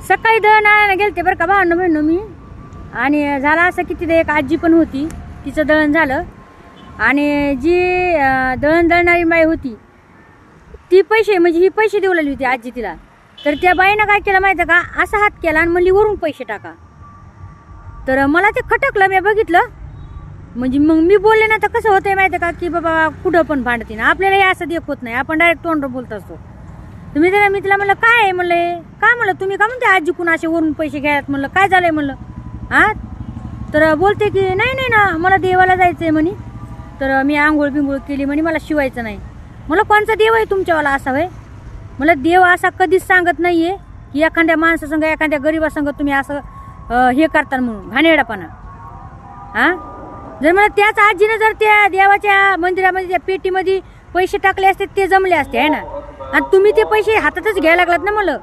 सकाळी दळण आणायला गेलते बरं का भावनं बहिणं मी. आणि झालं असं की तिथे एक आजी पण होती, तिचं दळण झालं. आणि जी दळण दळणारी बाई होती ती पैसे म्हणजे ही पैसे देऊ लागली होती आजी तिला. तर त्या बाईनं काय केलं माहिती का, असा हात केला आणि म्हणली वरून पैसे टाका. तर मला ते खटकलं, मी बघितलं. म्हणजे मग मी बोलले ना तर कसं होतंय माहिती का, की बाबा कुठं पण भांडते ना, आपल्याला हे असं देख होत नाही, आपण डायरेक्ट तोंड बोलत असतो. तुम्ही त्याला मी तिला म्हणलं काय आहे, म्हणलं काय म्हणलं तुम्ही का म्हणते आजी कुणा असे वरून पैसे घ्यायत, म्हणलं काय झालंय म्हणलं हा. तर बोलते की नाही नाही ना मला देवाला जायचंय म्हणे. तर मी आंघोळ बिंघोळ केली म्हणे, मला शिवायचं नाही. मला कोणचा देव आहे तुमच्यावाला असा वय. मला देव असा कधीच सांगत नाहीये की एखाद्या माणसासंग एखाद्या गरीबासंग तुम्ही असं हे करता म्हणून घाणेरडापणा. हा जर मला त्याच आजीनं जर त्या देवाच्या मंदिरामध्ये त्या पेटीमध्ये पैसे टाकले असते ते जमले असते आहे ना. आणि तुम्ही ते पैसे हातातच घ्यायला लागलात ना. मला